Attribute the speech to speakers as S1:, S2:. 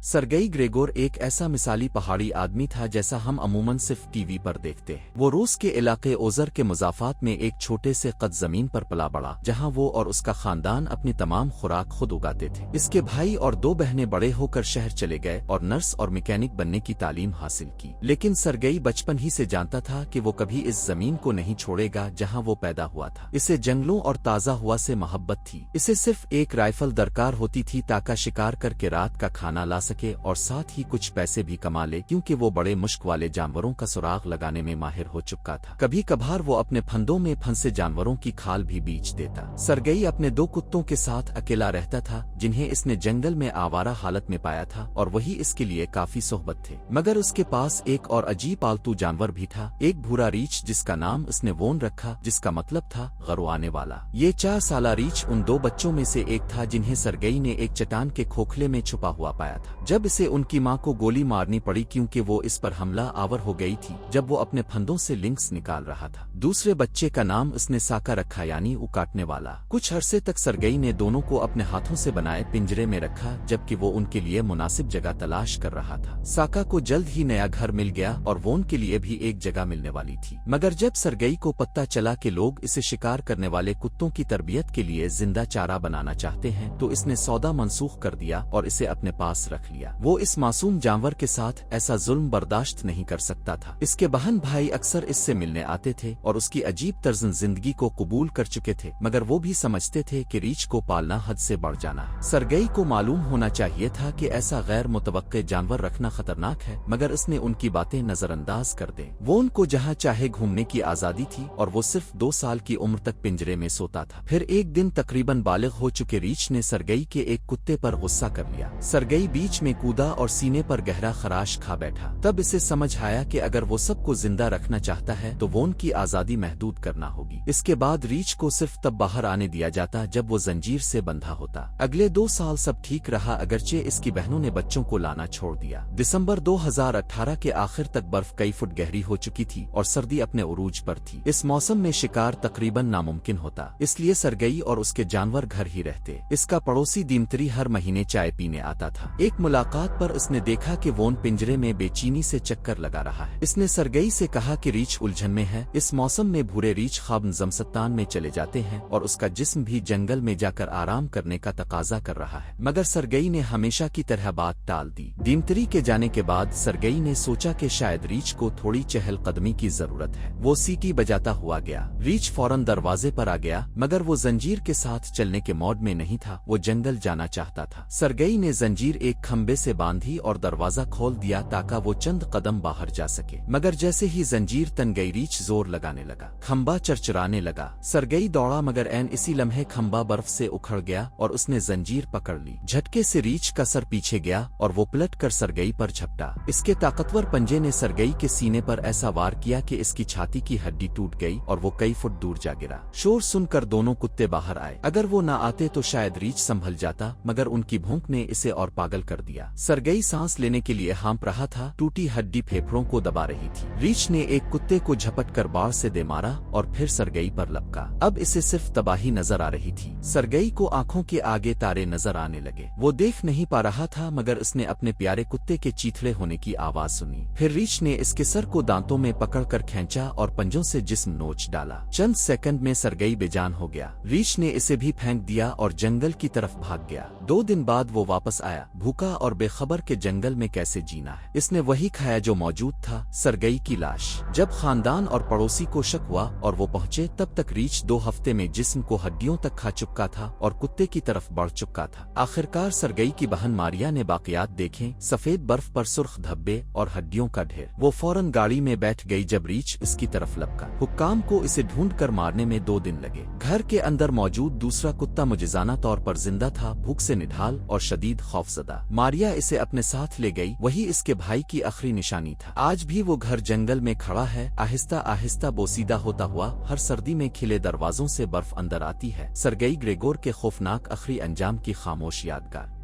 S1: Sergei Gregor एक ऐसा मिसाली पहाड़ी आदमी था जैसा हम अमूमन सिर्फ टीवी पर देखते हैं। वो रूस के इलाके ओज़र के मुज़ाफ़ात में एक छोटे से कद ज़मीन पर पला बड़ा, जहां वो और उसका खानदान अपनी तमाम खुराक खुद उगाते थे। इसके भाई और 2 बहनें बड़े होकर शहर चले गए और नर्स और मैकेनिक बनने की तालीम हासिल की। लेकिन सरगेई बचपन ही से जानता था कि वो कभी इस जमीन को नहीं छोड़ेगा जहां वो पैदा हुआ था। इसे जंगलों और ताज़ा हवा से मोहब्बत थी। इसे सिर्फ एक राइफल दरकार होती थी ताकि शिकार करके रात का खाना ला सके और साथ ही कुछ पैसे भी कमा ले, क्योंकि वो बड़े मुश्क वाले जानवरों का सुराग लगाने में माहिर हो चुका था। कभी कभार वो अपने फंदों में फंसे जानवरों की खाल भी बेच देता। सरगेई अपने 2 कुत्तों के साथ अकेला रहता था, जिन्हें इसने जंगल में आवारा हालत में पाया था और वही इसके लिए काफी सोहबत थे। मगर उसके पास एक और अजीब पालतू जानवर भी था, एक भूरा रीछ जिसका नाम उसने वोन रखा, जिसका मतलब था गरुआने वाला। ये 4 साला रीछ उन 2 बच्चों में से एक था जिन्हें सरगेई ने एक चट्टान के खोखले में छुपा हुआ पाया था। जब इसे उनकी मां को गोली मारनी पड़ी क्योंकि वो इस पर हमला आवर हो गई थी जब वो अपने फंदों से लिंक्स निकाल रहा था। दूसरे बच्चे का नाम उसने साका रखा, यानी उकाटने वाला। कुछ अरसे तक सरगेई ने दोनों को अपने हाथों से बनाए पिंजरे में रखा, जबकि वो उनके लिए मुनासिब जगह तलाश कर रहा था। साका को जल्द ही नया घर मिल गया और वोन के लिए भी एक जगह मिलने वाली थी। मगर जब सरगेई को पता चला कि लोग इसे शिकार करने वाले कुत्तों की तरबियत के लिए जिंदा चारा बनाना चाहते हैं, तो इसने सौदा मनसूख कर दिया और इसे अपने पास रख लिया। वो इस मासूम जानवर के साथ ऐसा जुल्म बर्दाश्त नहीं कर सकता था। इसके बहन भाई अक्सर इससे मिलने आते थे और उसकी अजीब तर्ज जिंदगी को कबूल कर चुके थे, मगर वो भी समझते थे कि रीछ को पालना हद से बढ़ जाना है। सरगेई को मालूम होना चाहिए था कि ऐसा गैर मुतवक्के जानवर रखना खतरनाक है, मगर उसने उनकी बातें नजरअंदाज कर दें। वो उनको जहाँ चाहे घूमने की आजादी थी और वो सिर्फ 2 साल की उम्र तक पिंजरे में सोता था। फिर एक दिन तकरीबन बालिग हो चुके रीछ ने सरगेई के एक कुत्ते पर गुस्सा कर लिया। सरगेई बीच में कूदा और सीने पर गहरा खराश खा बैठा। तब इसे समझ आया कि अगर वो सबको जिंदा रखना चाहता है तो वो उनकी आजादी महदूद करना होगी। इसके बाद रीछ को सिर्फ तब बाहर आने दिया जाता जब वो जंजीर से बंधा होता। अगले 2 साल सब ठीक रहा, अगरचे इसकी बहनों ने बच्चों को लाना छोड़ दिया। दिसंबर 2018 के आखिर तक बर्फ कई फुट गहरी हो चुकी थी और सर्दी अपने उरूज पर थी। इस मौसम में शिकार तकरीबन नामुमकिन होता, इसलिए सरगेई और उसके जानवर घर ही रहते। इसका पड़ोसी दिमतरी हर महीने चाय पीने आता था। एक मुलाकात पर उसने देखा कि वोन पिंजरे में बेचैनी से चक्कर लगा रहा है। इसने सरगेई से कहा कि रीछ उलझन में है। इस मौसम में भूरे रीछ ख्वाब जमसतान में चले जाते हैं और उसका जिस्म भी जंगल में जाकर आराम करने का तकाजा कर रहा है। मगर सरगेई ने हमेशा की तरह बात टाल दी। दिमतरी के जाने के बाद सरगेई ने सोचा कि शायद रीछ को थोड़ी चहलकदमी की जरूरत है। वो सीटी बजाता हुआ गया। रीछ फौरन दरवाजे पर आ गया, मगर वो जंजीर के साथ चलने के मौड में नहीं था। वो जंगल जाना चाहता था। सरगेई ने जंजीर एक खंबे से बांधी और दरवाजा खोल दिया ताकि वो चंद कदम बाहर जा सके। मगर जैसे ही जंजीर तन गई, रीछ जोर लगाने लगा। खंबा चरचराने लगा। सरगेई दौड़ा, मगर ऐन इसी लम्हे खंबा बर्फ से उखड़ गया और उसने जंजीर पकड़ ली। झटके से रीछ का सर पीछे गया और वो पलट कर सरगेई पर झपटा। इसके ताकतवर पंजे ने सरगेई के सीने पर ऐसा वार किया कि इसकी छाती की हड्डी टूट गई और वो कई फुट दूर जा गिरा। शोर सुनकर दोनों कुत्ते बाहर आए। अगर वो ना आते तो शायद रीछ संभल जाता, मगर उनकी भूख ने इसे और पागल कर दिया। सरगेई सांस लेने के लिए हाँप रहा था। टूटी हड्डी फेफड़ों को दबा रही थी। रीछ ने एक कुत्ते को झपट कर बाढ़ से दे मारा और फिर सरगेई पर लपका। अब इसे सिर्फ तबाही नजर आ रही थी। सरगेई को आंखों के आगे तारे नजर आने लगे। वो देख नहीं पा रहा था, मगर उसने अपने प्यारे कुत्ते के चीथड़े होने की आवाज सुनी। फिर रीछ ने इसके सर को दांतों में पकड़कर खींचा और पंजों से जिस्म नोच डाला। चंद सेकंड में सरगेई बेजान हो गया। रीछ ने इसे भी फेंक दिया और जंगल की तरफ भाग गया। 2 दिन बाद वो वापस आया, भूखा और बेखबर के जंगल में कैसे जीना है। इसने वही खाया जो मौजूद था, सरगेई की लाश। जब खानदान और पड़ोसी को शक हुआ और वो पहुंचे, तब तक रीछ 2 हफ्ते में जिस्म को हड्डियों तक खा चुका था और कुत्ते की तरफ बढ़ चुका था। आखिरकार सरगेई की बहन मारिया ने बाकियात देखे, सफेद बर्फ पर सुर्ख धब्बे और हड्डियों का ढेर। वो फौरन गाड़ी में बैठ गई जब रीछ इसकी तरफ लपका। हुक्काम को इसे ढूंढ कर मारने में 2 दिन लगे। घर के अंदर मौजूद दूसरा कुत्ता मुजिजाना तौर पर जिंदा था, भूख से निढाल और शदीद खौफजदा। मारिया इसे अपने साथ ले गई। वही इसके भाई की आखिरी निशानी था। आज भी वो घर जंगल में खड़ा है, आहिस्ता आहिस्ता बोसीदा होता हुआ। हर सर्दी में खिले दरवाजों से बर्फ अंदर आती है। सरगेई ग्रेगोर के खौफनाक आखिरी अंजाम की खामोश यादगार।